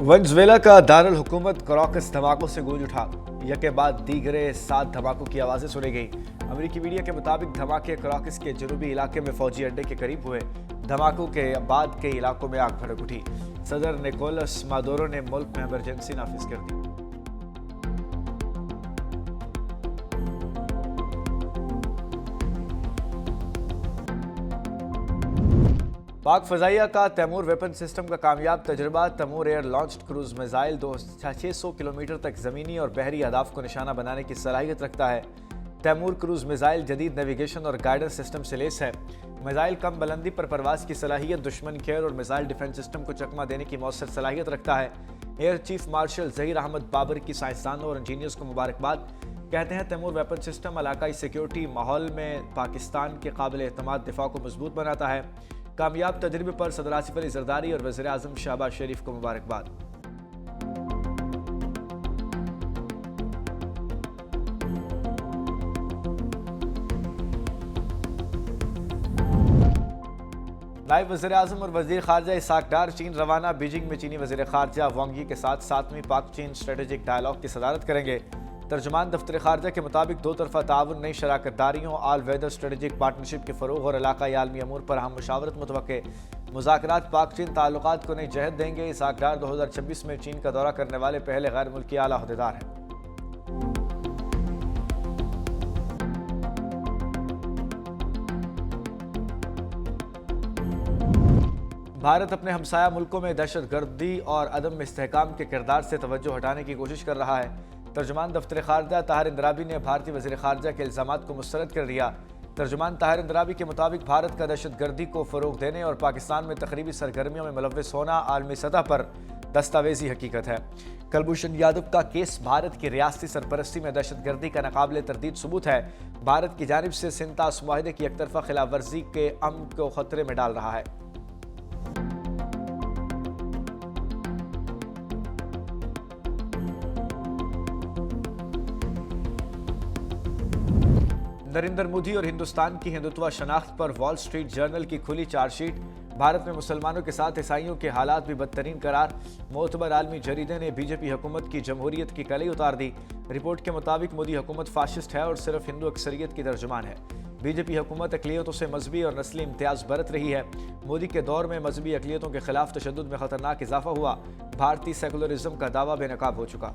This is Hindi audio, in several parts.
वेनेजुएला का दारुल हुकूमत कराकस धमाकों से गूंज उठा। यके बाद दीगरे 7 धमाकों की आवाजें सुनी गई। अमेरिकी मीडिया के मुताबिक धमाके कराकस के जनूबी इलाके में फौजी अड्डे के करीब हुए। धमाकों के बाद कई इलाकों में आग भड़क उठी। सदर निकोलस मादुरो ने मुल्क में इमरजेंसी नाफिज कर दी। पाक फजाइया का तैमूर वेपन सिस्टम का कामयाब तजुर्बा Taimur air launched cruise missile 600 kilometre तक ज़मीनी और बहरी अहदाफ को निशाना बनाने की सलाहियत रखता है। तैमूर क्रूज मिसाइल जदीद नेविगेशन और गाइडेंस सिस्टम से लैस है। मिसाइल कम बुलंदी पर परवाज की सलाहियत, दुश्मन केयर और मिसाइल डिफेंस सिस्टम को चकमा देने की मौसर सलाहियत रखता है। Air chief marshal Zaheer Ahmed Babar की साइंसदानों और इंजीनियर्स को मुबारकबाद। कहते हैं तैमूर वेपन सिस्टम इलाकाई सिक्योरिटी माहौल में पाकिस्तान के काबिल एतमाद दिफा को मजबूत बनाता है। कामयाब तजर्बे पर सदर आसिफ अली जरदारी और वज़ीर आज़म शहबाज शरीफ को मुबारकबाद। नायब वज़ीर आज़म और वज़ीर ख़ारजा इसाक डार चीन रवाना। बीजिंग में चीनी वज़ीर ख़ारजा वांग यी के साथ 7वीं पाक चीन स्ट्रेटेजिक डायलॉग की सदारत करेंगे। तर्जुमान दफ्तर ख़ारजा के मुताबिक दो तरफ़ा ताउन, नई शराकतदारियों, आल वेदर स्ट्रेटेजिक पार्टनरशिप के फ़रोग़ और इलाक़ाई आलमी अमूर पर अहम मुशावरत मुतवक्के। मुज़ाकरात पाक चीन ताल्लुकात को नई जहत देंगे। इसाक डार 2026 में चीन का दौरा करने वाले पहले गैर मुल्की आला अहदेदार हैं। भारत अपने हमसाया मुल्कों में दहशत गर्दी और अदम इस्तेहकाम के किरदार से तवज्जो हटाने की कोशिश कर रहा है। तर्जुमान दफ्तर ख़ारजा ताहिर इंदराबी ने भारतीय वज़ीर ख़ारजा के इल्ज़ामात को मुस्तरद कर दिया। तर्जुमान ताहिर इंदराबी के मुताबिक भारत का दहशत गर्दी को फ़रोग़ देने और पाकिस्तान में तक़रीबी सरगर्मियों में मुलव्वस होना आलमी सतह पर दस्तावेजी हकीकत है। कुलभूषण यादव का केस भारत की रियासती सरपरस्ती में दहशत गर्दी का नाकाबिले तरदीद सबूत है। भारत की जानिब से सिंतास मुआहदे की एकतरफ़ा खिलाफ वर्जी के अमन को ख़तरे में डाल रहा है। नरेंद्र मोदी और हिंदुस्तान की हिंदुत्व शनाख्त पर वॉल स्ट्रीट जर्नल की खुली चार्जशीट। भारत में मुसलमानों के साथ ईसाइयों के हालात भी बदतरीन करार। मोतबर आलमी जरीदे ने बीजेपी हुकूमत की जमहूरियत की कलई उतार दी। रिपोर्ट के मुताबिक मोदी हुकूमत फाशिस्ट है और सिर्फ हिंदू अक्सरियत की तर्जुमान है। बीजेपी हुकूमत अक़लियतों से मजहबी और नस्ली इम्तियाज़ बरत रही है। मोदी के दौर में मजहबी अक़लियतों के खिलाफ तशद्दुद में खतरनाक इजाफा हुआ। भारतीय सेकुलरिज्म का दावा बेनकाब हो चुका।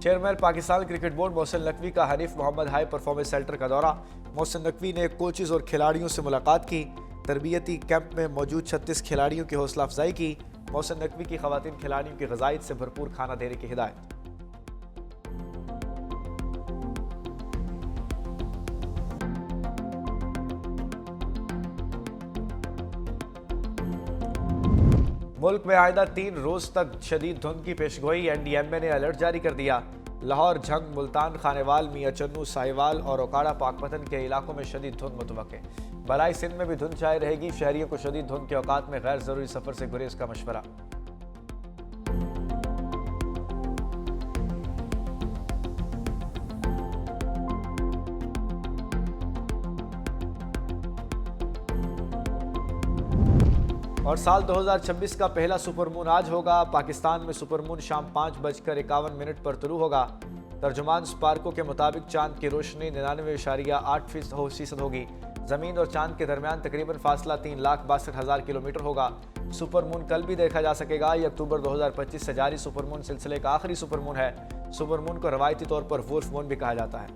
Chairman Pakistan cricket board Mohsin Naqvi का Hanif Mohammad high performance centre का दौरा। मोहसिन नकवी ने कोचेज़ और खिलाड़ियों से मुलाकात की। तरबियती कैंप में मौजूद 36 खिलाड़ियों की हौसला अफजाई की। मोहसिन नकवी की ख़वातीन खिलाड़ियों की ग़िज़ाइत से भरपूर खाना देने की हिदायत। मुल्क में आइंदा 3 रोज तक शदीद धुंध की पेशगोई। NDMA ने अलर्ट जारी कर दिया। लाहौर, झंग, मुल्तान, खानेवाल, मियां चन्नू, साहिवाल और ओकाड़ा पाकपतन के इलाकों में शदीद धुंध मुतवक्के। बलाई सिंध में भी धुंध छाई रहेगी। शहरियों को शदीद धुंध के औकात में गैर जरूरी सफर से गुरेज का मशवरा। और साल 2026 का पहला सुपरमून आज होगा। पाकिस्तान में सुपरमून शाम 5:51 पर तुलू होगा। तर्जुमान स्पार्को के मुताबिक चांद की रोशनी 99.8% होगी। ज़मीन और चांद के दरमियान तकरीबन फासला 3,62,000 किलोमीटर होगा। सुपरमून कल भी देखा जा सकेगा। ये अक्टूबर 2025 से जारी सुपरमून सिलसिले का आखिरी सुपरमून है। सुपरमून को रवायती तौर पर वुल्फ मून भी कहा जाता है।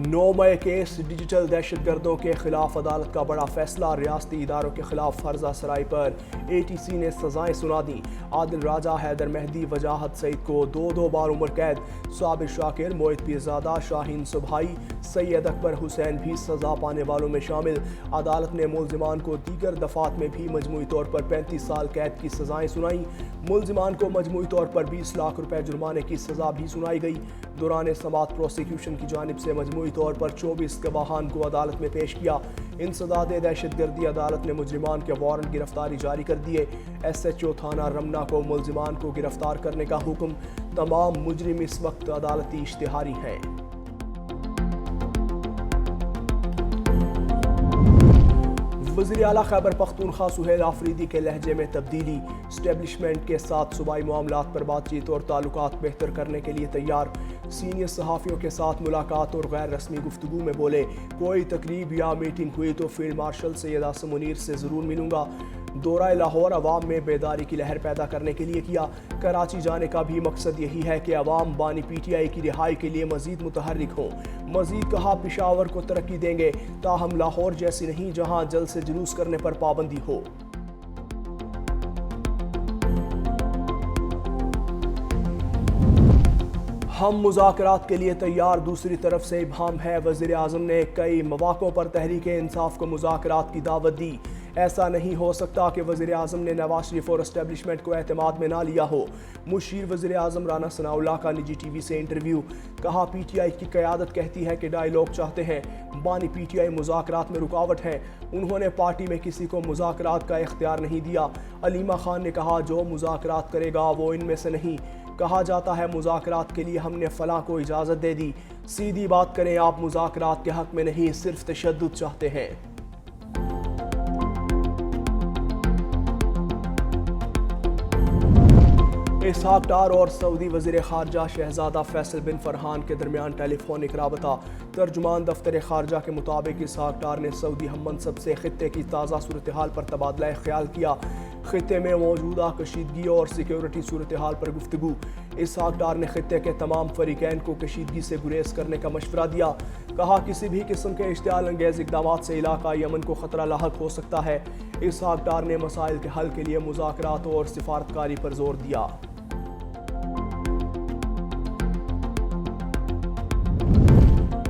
9 मई केस डिजिटल दहशतगर्दों के खिलाफ अदालत का बड़ा फैसला। रियासती इदारों के खिलाफ फर्जा सराई पर ATC ने सजाएं सुना दी। आदिल राजा, हैदर मेहदी, वजाहत सईद को 2 बार उम्र कैद। साबिर शाकिर, मोहित पीरजादा, शाहीन सुबहाई, सैयद अकबर हुसैन भी सजा पाने वालों में शामिल। अदालत ने मुल्जिमान को दीगर दफात में भी मजमूई तौर पर 35 साल कैद की सजाएं सुनाई। मुल्जिमान को मजमूई तौर पर 20 लाख रुपए जुर्माने की सजा भी सुनाई गई। दौरान समाअत प्रोसिक्यूशन की जानिब से मजमूई तौर पर 24 गवाहान को अदालत में पेश किया। इंसदाद दहशतगर्दी अदालत ने मुजरिमान के वारंट गिरफ्तारी जारी कर दिए। SHO थाना रमना को मुल्जिमान को गिरफ्तार करने का हुक्म। तमाम मुजरिम इस वक्त अदालती इश्तिहारी हैं। वज़ीर आला खैबर पख्तूनख्वा सुहेल आफरीदी के लहजे में तब्दीली, स्टैब्लिशमेंट के साथ सूबाई मामलात पर बातचीत और ताल्लुकात बेहतर करने के लिए तैयार। सीनियर सहाफ़ियों के साथ मुलाकात और गैर रस्मी गुफ्तगू में बोले, कोई तकरीब या मीटिंग हुई तो फील्ड मार्शल सैयद आसिम मुनीर से ज़रूर मिलूंगा। दौरा लाहौर अवाम में बेदारी की लहर पैदा करने के लिए किया। कराची जाने का भी मकसद यही है कि अवाम बानी PTI की रिहाई के लिए मजीद मुतहर्रिक हों। मजीद कहा, पिशावर को तरक्की देंगे, ताहम लाहौर जैसी नहीं जहां जल्द से जुलूस करने पर पाबंदी हो। हम मुज़ाकरात के लिए तैयार, दूसरी तरफ से इब्हाम है। वज़ीर आज़म ने कई मौक़ों पर तहरीक इंसाफ को मुज़ाकरात की दावत दी। ऐसा नहीं हो सकता कि वज़ीर आज़म ने नवाज शरीफ और एस्टेब्लिशमेंट को एतमाद में ना लिया हो। मुशीर वज़ीर आज़म राना सनाउल्लाह का निजी TV से इंटरव्यू। कहा, PTI की क़यादत कहती है कि डायलॉग चाहते हैं, बानी PTI मुज़ाकरात में रुकावट है। उन्होंने पार्टी में किसी को मुज़ाकरात का इख्तियार नहीं दिया। अलीमा खान ने कहा, जो मुज़ाकरात करेगा वो इनमें से नहीं। कहा जाता है मुज़ाकरात के लिए हमने फ़लाँ को इजाज़त दे दी। सीधी बात करें, आप मुज़ाकरात के हक़ में नहीं, सिर्फ तशद्दुद चाहते हैं। इसहाक डार और सऊदी वज़ीर ख़ारजा शहज़ादा फैसल बिन फरहान के दरमियान टेलीफोनिक राबता। तर्जुमान दफ्तर ख़ारजा के मुताबिक इसहाक डार ने सऊदी हम मनसब से ख़ित्ते की ताज़ा सूरत हाल पर तबादला ख्याल किया। ख़ित्ते में मौजूदा कशीदगी और सिक्योरिटी सूरत हाल पर गुफ्तगू। इसहाक डार ने ख़ित्ते के तमाम फ़रीक़ैन को कशीदगी से गुरेज करने का मशवरा दिया। कहा, किसी भी किस्म के इश्तिआल अंगेज़ इक़दाम से इलाक़ाई अमन को ख़तरा लाहक हो सकता है। इसहाक डार ने मसाइल के हल के लिए मुज़ाकरात और सिफारतकारी पर जोर दिया।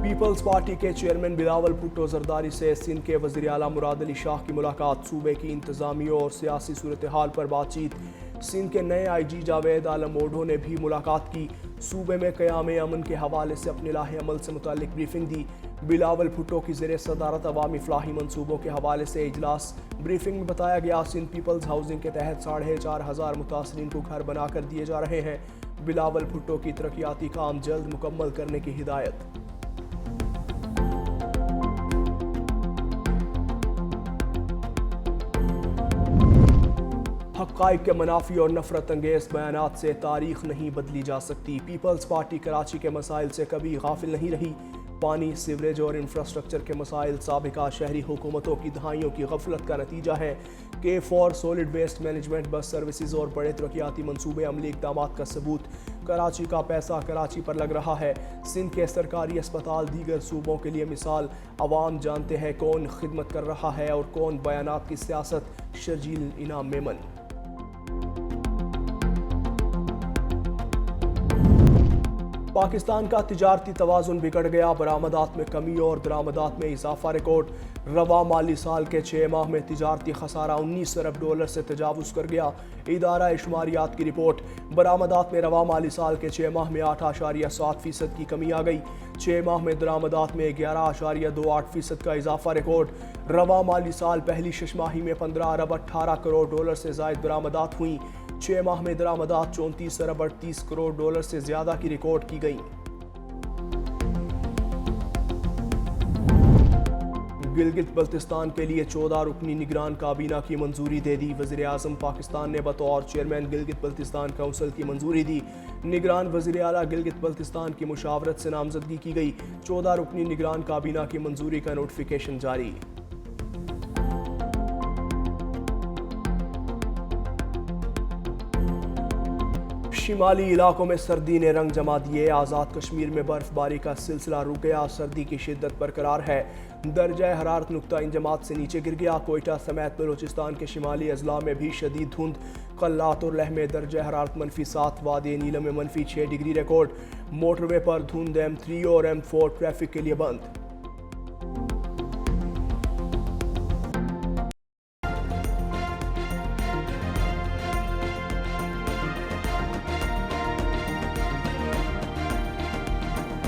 पीपल्स पार्टी के चेयरमैन बिलावल भुट्टो जरदारी से सिंध के वज़ीर आला मुराद अली शाह की मुलाकात। सूबे की इंतज़ामी और सियासी सूरत हाल पर बातचीत। सिंध के नए IG जावेद आलम ओढो ने भी मुलाकात की। सूबे में क़याम अमन के हवाले से अपने लाहे अमल से मुतालिक ब्रीफिंग दी। बिलावल भुट्टो की ज़ेर सदारत अवामी फ़लाही मनसूबों के हवाले से इजलास। ब्रीफिंग में बताया गया, सिंध पीपल्स हाउसिंग के तहत 4,500 मुतासरीन को घर बनाकर दिए जा रहे हैं। बिलावल भुट्टो की तरक्याती काम जल्द मुकम्मल करने की हिदायत। हक़ाइक़ के मनाफी और नफ़रत अंगेज़ बयानात से तारीख़ नहीं बदली जा सकती। पीपल्स पार्टी कराची के मसाइल से कभी गाफिल नहीं रही। पानी, सीवरेज और इंफ्रास्ट्रक्चर के मसाइल साबिका शहरी हुकूमतों की दहाइयों की गफलत का नतीजा है। K4 solid waste management, bus services और बड़े तरक्याती मनसूबे अमली इक़दाम का सबूत। कराची का पैसा कराची पर लग रहा है। सिंध के सरकारी अस्पताल दीगर सूबों के लिए मिसाल। अवाम जानते हैं कौन खिदमत कर रहा है और कौन बयानात की सियासत। शर्जील इनाम मेमन। पाकिस्तान का तिजारती तवाज़ुन बिगड़ गया। बरामदात में कमी और दरामदात में इजाफा रिकॉर्ड। रवा माली साल के 6 माह में तिजारती खसारा 19 अरब डॉलर से तजावुज़ कर गया। इदारा शुमारियात की रिपोर्ट। बरामदात में रवा माली साल के 6 माह में 8.7% की कमी आ गई। 6 माह में दरामदात में 11.28% का इजाफा रिकॉर्ड। रवा माली साल पहली शशमाही में 15 अरब 18 करोड़ डॉलर से ज़ायद बरामदात हुई। 6 माह में दरामदात 34 अरब 38 करोड़ डॉलर से ज़्यादा की रिकॉर्ड की गई। गिलगित बल्तिस्तान के लिए 14 रुकनी निगरान काबीना की मंजूरी दे दी। वज़ीर आज़म पाकिस्तान ने बतौर चेयरमैन गिलगित बल्तिस्तान काउंसिल की मंजूरी दी। निगरान वज़ीर आला गिलगित बल्तिस्तान की मुशावरत से नामजदगी की गई। 14 रुकनी निगरान काबीना की मंजूरी का नोटिफिकेशन जारी। शिमाली इलाकों में सर्दी ने रंग जमा दिए। आज़ाद कश्मीर में बर्फबारी का सिलसिला रुक गया। सर्दी की शिद्दत बरकरार है। दर्जा हरारत नुक्ता इंजमात से नीचे गिर गया। कोयटा समेत बलूचिस्तान के शिमाली अजला में भी शदीद धुंध। कल्लात और लह में दर्जा हरारत -7, वादी नीलम में -6 डिग्री रिकॉर्ड। मोटरवे पर धुंध M3 और M4 ट्रैफिक के लिए बंद।